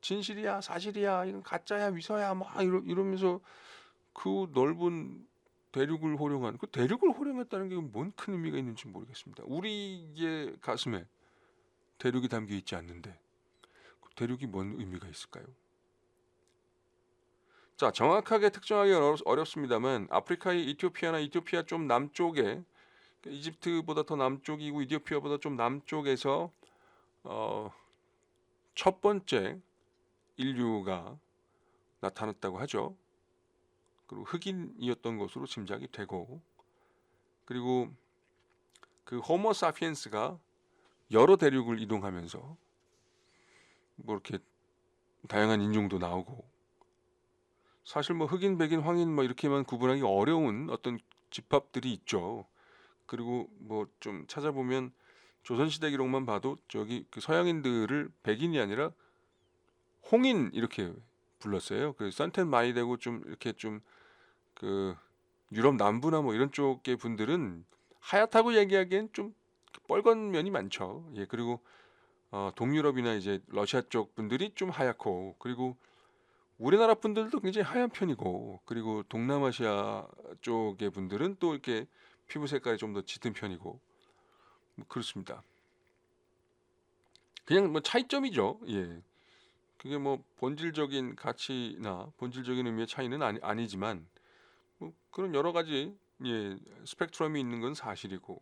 진실이야, 사실이야, 이건 가짜야, 위서야, 막 이러면서 그 넓은 대륙을 호령한 그 대륙을 호령했다는 게 뭔 큰 의미가 있는지 모르겠습니다. 우리의 가슴에 대륙이 담겨 있지 않는데 그 대륙이 뭔 의미가 있을까요? 자, 정확하게 특정하기 어렵습니다만 아프리카의 이티오피아나 이티오피아 좀 남쪽에 이집트보다 더 남쪽이고 이티오피아보다 좀 남쪽에서 어, 첫 번째 인류가 나타났다고 하죠. 그리고 흑인이었던 것으로 짐작이 되고 그리고 그 호모 사피엔스가 여러 대륙을 이동하면서 뭐 이렇게 다양한 인종도 나오고 사실 뭐 흑인, 백인, 황인 뭐 이렇게만 구분하기 어려운 어떤 집합들이 있죠. 그리고 뭐 좀 찾아보면 조선시대 기록만 봐도 저기 그 서양인들을 백인이 아니라 홍인 이렇게 불렀어요. 그 산텐 많이 되고 좀 이렇게 좀 그 유럽 남부나 뭐 이런 쪽의 분들은 하얗다고 얘기하기엔 좀 뻘건 면이 많죠. 예, 그리고 동유럽이나 이제 러시아 쪽 분들이 좀 하얗고 그리고 우리나라 분들도 굉장히 하얀 편이고 그리고 동남아시아 쪽의 분들은 또 이렇게 피부 색깔이 좀 더 짙은 편이고 뭐 그렇습니다. 그냥 뭐 차이점이죠. 예. 그게 뭐 본질적인 가치나 본질적인 의미의 차이는 아니지만 뭐 그런 여러 가지 예, 스펙트럼이 있는 건 사실이고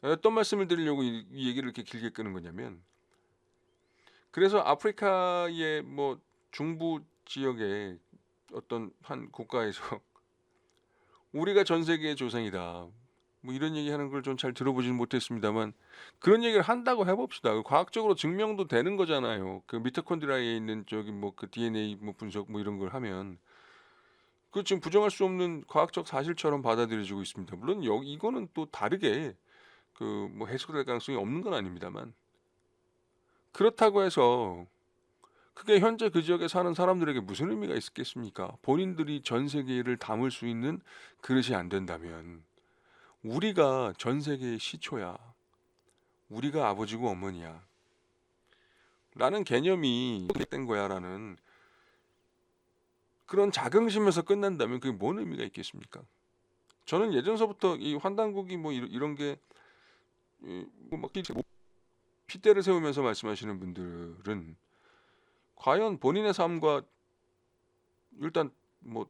어떤 말씀을 드리려고 이 얘기를 이렇게 길게 끄는 거냐면 그래서 아프리카의 뭐 중부 지역의 어떤 한 국가에서 우리가 전 세계의 조상이다. 뭐 이런 얘기하는 걸 좀 잘 들어보지는 못했습니다만 그런 얘기를 한다고 해봅시다. 과학적으로 증명도 되는 거잖아요. 그 미토콘드리아에 있는 저기 뭐 그 DNA 뭐 분석 뭐 이런 걸 하면 그 지금 부정할 수 없는 과학적 사실처럼 받아들여지고 있습니다. 물론 이거는 또 다르게 그 뭐 해석될 가능성이 없는 건 아닙니다만 그렇다고 해서 그게 현재 그 지역에 사는 사람들에게 무슨 의미가 있겠습니까? 본인들이 전 세계를 담을 수 있는 그릇이 안 된다면 우리가 전 세계의 시초야. 우리가 아버지고 어머니야. 라는 개념이 된 거야라는 그런 자긍심에서 끝난다면 그게 뭔 의미가 있겠습니까? 저는 예전서부터 이 환단국이 뭐 이런 게 뭐막 핏대를 세우면서 말씀하시는 분들은 과연 본인의 삶과 일단 뭐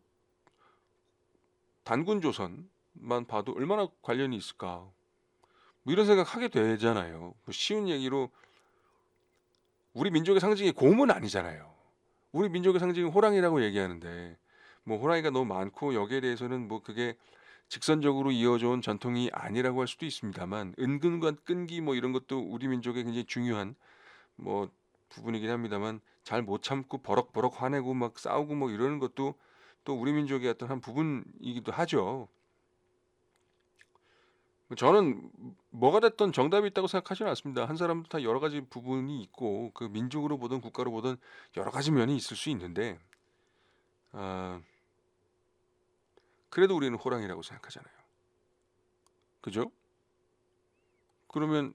단군 조선만 봐도 얼마나 관련이 있을까? 뭐 이런 생각하게 되잖아요. 뭐 쉬운 얘기로 우리 민족의 상징이 곰은 아니잖아요. 우리 민족의 상징은 호랑이라고 얘기하는데 뭐 호랑이가 너무 많고 여기에 대해서는 뭐 그게 직선적으로 이어져 온 전통이 아니라고 할 수도 있습니다만 은근과 끈기 뭐 이런 것도 우리 민족의 굉장히 중요한 뭐 부분이긴 합니다만 잘 못 참고 버럭버럭 화내고 막 싸우고 뭐 이러는 것도 또 우리 민족의 어떤 한 부분이기도 하죠. 저는 뭐가 됐든 정답이 있다고 생각하지는 않습니다. 한 사람도 다 여러 가지 부분이 있고 그 민족으로 보든 국가로 보든 여러 가지 면이 있을 수 있는데 아, 그래도 우리는 호랑이라고 생각하잖아요. 그죠? 그러면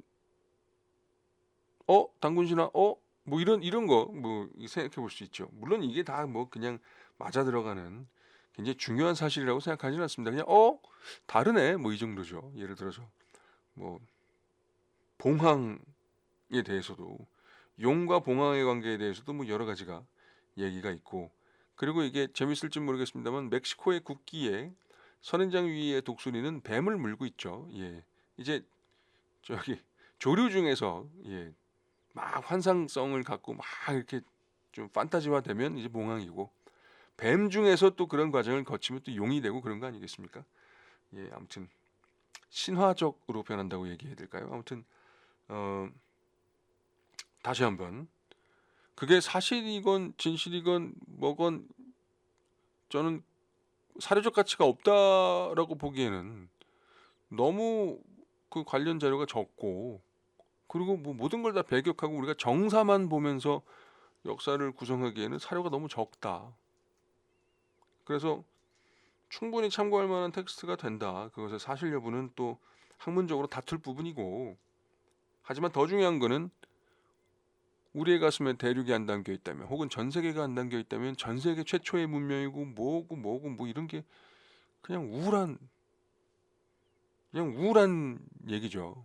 당군신화 뭐 이런 거 뭐 생각해 볼 수 있죠. 물론 이게 다 뭐 그냥 맞아 들어가는 굉장히 중요한 사실이라고 생각하지는 않습니다. 그냥 다르네 뭐 이 정도죠. 예를 들어서 뭐 봉황에 대해서도 용과 봉황의 관계에 대해서도 뭐 여러 가지가 얘기가 있고 그리고 이게 재밌을지 모르겠습니다만 멕시코의 국기에 선인장 위의 독수리는 뱀을 물고 있죠. 예. 이제 저기 조류 중에서 막 환상성을 갖고 막 이렇게 좀 판타지화 되면 이제 봉황이고 뱀 중에서 또 그런 과정을 거치면 또 용이 되고 그런 거 아니겠습니까? 예, 아무튼 신화적으로 변한다고 얘기해야 될까요? 아무튼 다시 한번 그게 사실이건 진실이건 뭐건 저는 사료적 가치가 없다라고 보기에는 너무 그 관련 자료가 적고 그리고 뭐 모든 걸 다 배격하고 우리가 정사만 보면서 역사를 구성하기에는 사료가 너무 적다. 그래서 충분히 참고할 만한 텍스트가 된다. 그것의 사실 여부는 또 학문적으로 다툴 부분이고 하지만 더 중요한 거는 우리의 가슴에 대륙이 안 담겨 있다면 혹은 전 세계가 안 담겨 있다면 전 세계 최초의 문명이고 뭐고 뭐 이런 게 그냥 우울한 얘기죠.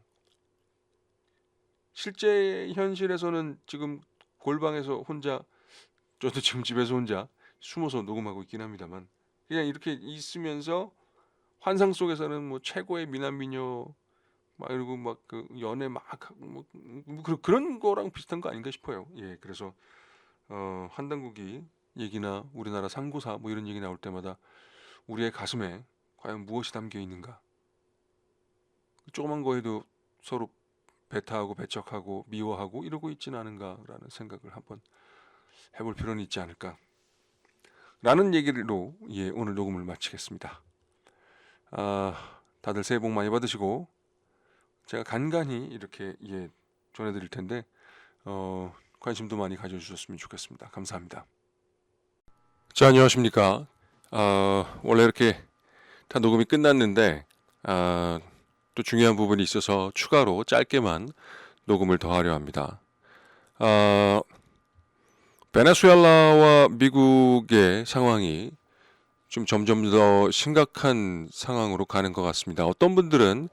실제 현실에서는 지금 골방에서 혼자 저도 지금 집에서 혼자 숨어서 녹음하고 있긴 합니다만 그냥 이렇게 있으면서 환상 속에서는 뭐 최고의 미남 미녀 막 이러고 막 그 연애 막 하고 뭐 그런 거랑 비슷한 거 아닌가 싶어요. 예, 그래서 한당국이 얘기나 우리나라 상고사 뭐 이런 얘기 나올 때마다 우리의 가슴에 과연 무엇이 담겨 있는가? 조그만 거에도 서로 배타하고 배척하고 미워하고 이러고 있지는 않은가라는 생각을 한번 해볼 필요는 있지 않을까? 라는 얘기로 오늘 녹음을 마치겠습니다. 다들 새해 복 많이 받으시고 제가 간간히 이렇게 전해드릴 텐데 관심도 많이 가져주셨으면 좋겠습니다. 감사합니다. 자, 안녕하십니까? 원래 이렇게 다 녹음이 끝났는데 또 중요한 부분이 있어서 추가로 짧게만 녹음을 더 하려 합니다. 베네수엘라와 미국의 상황이 좀 점점 더 심각한 상황으로 가는 것 같습니다. 어떤 분들은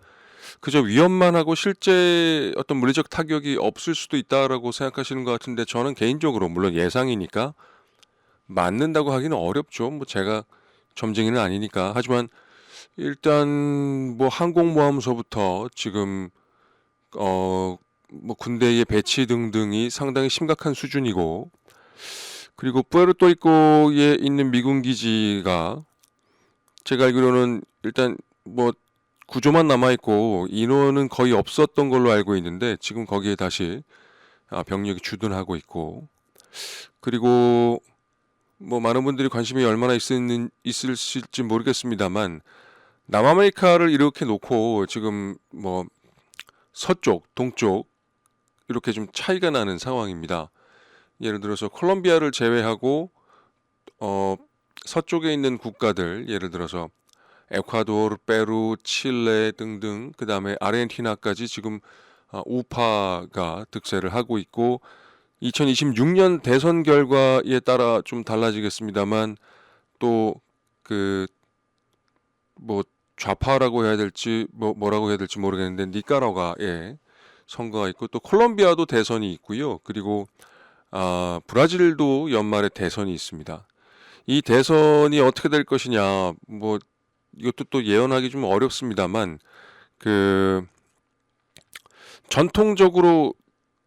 그저 위험만 하고 실제 어떤 물리적 타격이 없을 수도 있다라고 생각하시는 것 같은데 저는 개인적으로 물론 예상이니까 맞는다고 하기는 어렵죠. 뭐 제가 점쟁이는 아니니까. 하지만 일단 뭐 항공모함서부터 지금 뭐 군대의 배치 등등이 상당히 심각한 수준이고 그리고 푸에르토리코에 있는 미군 기지가 제가 알기로는 일단 뭐 구조만 남아있고 인원은 거의 없었던 걸로 알고 있는데 지금 거기에 다시 병력이 주둔하고 있고 그리고 뭐 많은 분들이 관심이 얼마나 있을지 모르겠습니다만 남아메리카를 이렇게 놓고 지금 뭐 서쪽, 동쪽 이렇게 좀 차이가 나는 상황입니다. 예를 들어서 콜롬비아를 제외하고 서쪽에 있는 국가들 예를 들어서 에콰도르, 페루, 칠레 등등 그다음에 아르헨티나까지 지금 우파가 득세를 하고 있고 2026년 대선 결과에 따라 좀 달라지겠습니다만 또 그 뭐 좌파라고 해야 될지 뭐라고 해야 될지 모르겠는데 니카라과에 선거가 있고 또 콜롬비아도 대선이 있고요. 그리고 브라질도 연말에 대선이 있습니다. 이 대선이 어떻게 될 것이냐 뭐 이것도 또 예언하기 좀 어렵습니다만 그 전통적으로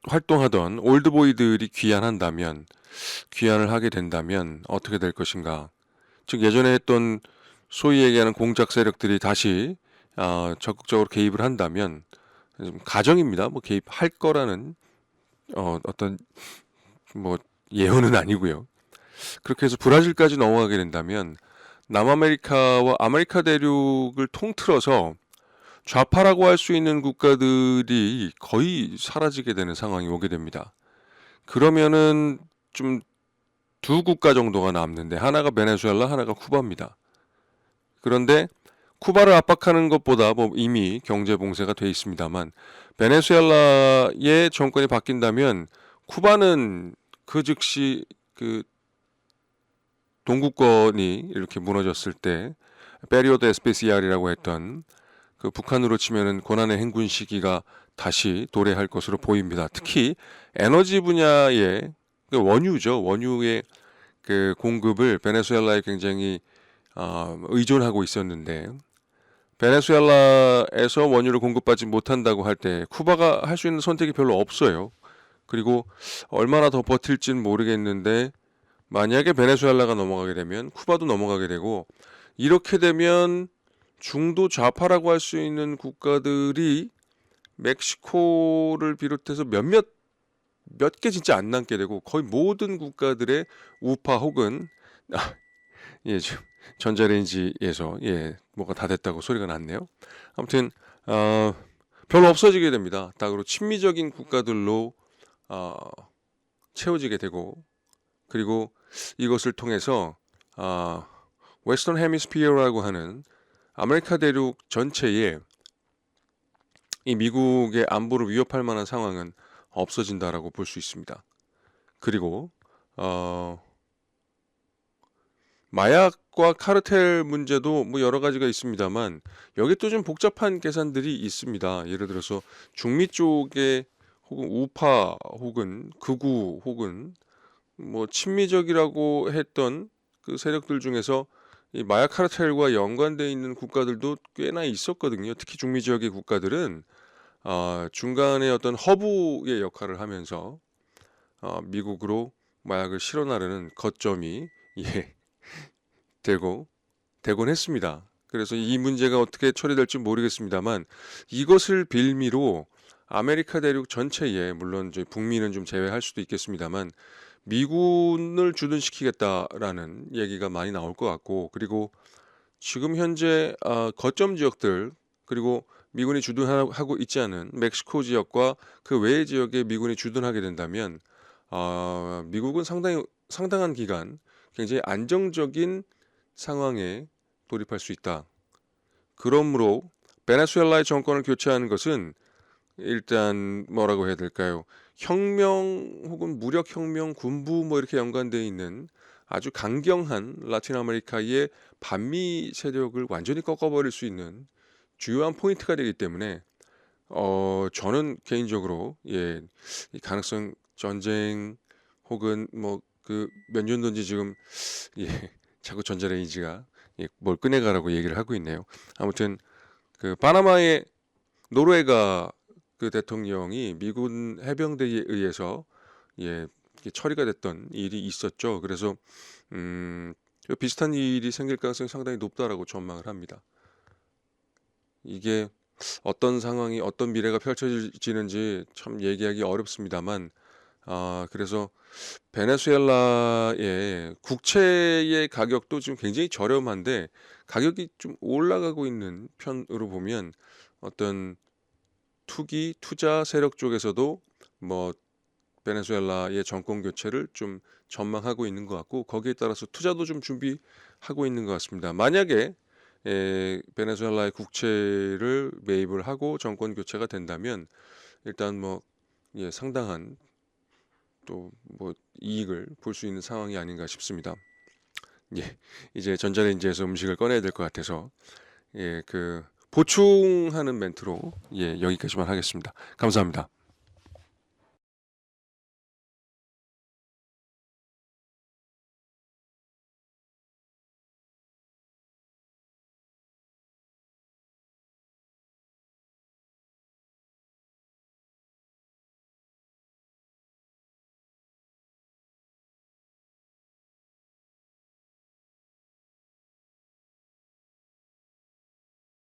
활동하던 올드보이들이 귀환을 하게 된다면 어떻게 될 것인가. 즉 예전에 했던 소위 얘기하는 공작 세력들이 다시 적극적으로 개입을 한다면 가정입니다. 뭐 개입할 거라는 어떤 뭐 예언은 아니고요. 그렇게 해서 브라질까지 넘어가게 된다면 남아메리카와 아메리카 대륙을 통틀어서 좌파라고 할 수 있는 국가들이 거의 사라지게 되는 상황이 오게 됩니다. 그러면은 좀 두 국가 정도가 남는데 하나가 베네수엘라, 하나가 쿠바입니다. 그런데 쿠바를 압박하는 것보다 뭐 이미 경제 봉쇄가 돼 있습니다만 베네수엘라의 정권이 바뀐다면 쿠바는 그 즉시 그 동구권이 이렇게 무너졌을 때 페리오드 에스페시알이라고 했던 그 북한으로 치면은 고난의 행군 시기가 다시 도래할 것으로 보입니다. 특히 에너지 분야의 그 원유의 그 공급을 베네수엘라에 굉장히 의존하고 있었는데 베네수엘라에서 원유를 공급받지 못한다고 할 때 쿠바가 할 수 있는 선택이 별로 없어요. 그리고 얼마나 더 버틸지는 모르겠는데 만약에 베네수엘라가 넘어가게 되면 쿠바도 넘어가게 되고 이렇게 되면 중도 좌파라고 할 수 있는 국가들이 멕시코를 비롯해서 몇 개 진짜 안 남게 되고 거의 모든 국가들의 우파 혹은 예, 전자레인지에서 뭐가 다 됐다고 소리가 났네요. 아무튼 별로 없어지게 됩니다. 다그로 친미적인 국가들로 채워지게 되고 그리고 이것을 통해서 웨스턴 헤미스피어라고 하는 아메리카 대륙 전체에 이 미국의 안보를 위협할 만한 상황은 없어진다라고 볼 수 있습니다. 그리고 마약과 카르텔 문제도 뭐 여러 가지가 있습니다만 여기 또 좀 복잡한 계산들이 있습니다. 예를 들어서 중미 쪽에 혹은 우파 혹은 극우 혹은 뭐 친미적이라고 했던 그 세력들 중에서 이 마약 카르텔과 연관되어 있는 국가들도 꽤나 있었거든요. 특히 중미 지역의 국가들은 중간에 어떤 허브의 역할을 하면서 미국으로 마약을 실어나르는 거점이 되곤 했습니다. 그래서 이 문제가 어떻게 처리될지 모르겠습니다만 이것을 빌미로 아메리카 대륙 전체에 물론 이제 북미는 좀 제외할 수도 있겠습니다만 미군을 주둔시키겠다라는 얘기가 많이 나올 것 같고 그리고 지금 현재 거점 지역들 그리고 미군이 주둔하고 있지 않은 멕시코 지역과 그 외의 지역에 미군이 주둔하게 된다면 미국은 상당한 기간 굉장히 안정적인 상황에 돌입할 수 있다. 그러므로 베네수엘라의 정권을 교체하는 것은 일단 뭐라고 해야 될까요? 혁명 혹은 무력혁명, 군부 뭐 이렇게 연관되어 있는 아주 강경한 라틴 아메리카의 반미 세력을 완전히 꺾어버릴 수 있는 주요한 포인트가 되기 때문에 저는 개인적으로 이 가능성 전쟁 혹은 뭐 그 몇 년도인지 지금 자꾸 전자레인지가 뭘 꺼내가라고 얘기를 하고 있네요. 아무튼 그 파나마의 노르웨가 그 대통령이 미군 해병대에 의해서 처리가 됐던 일이 있었죠. 그래서 비슷한 일이 생길 가능성이 상당히 높다라고 전망을 합니다. 이게 어떤 상황이 어떤 미래가 펼쳐지는지 참 얘기하기 어렵습니다만 그래서 베네수엘라의 국채의 가격도 지금 굉장히 저렴한데 가격이 좀 올라가고 있는 편으로 보면 어떤 투자 세력 쪽에서도 뭐 베네수엘라의 정권 교체를 좀 전망하고 있는 것 같고 거기에 따라서 투자도 좀 준비하고 있는 것 같습니다. 만약에 베네수엘라의 국채를 매입을 하고 정권 교체가 된다면 일단 뭐 상당한 또 뭐 이익을 볼 수 있는 상황이 아닌가 싶습니다. 이제 전자레인지에서 음식을 꺼내야 될 것 같아서 그 보충하는 멘트로 여기까지만 하겠습니다. 감사합니다.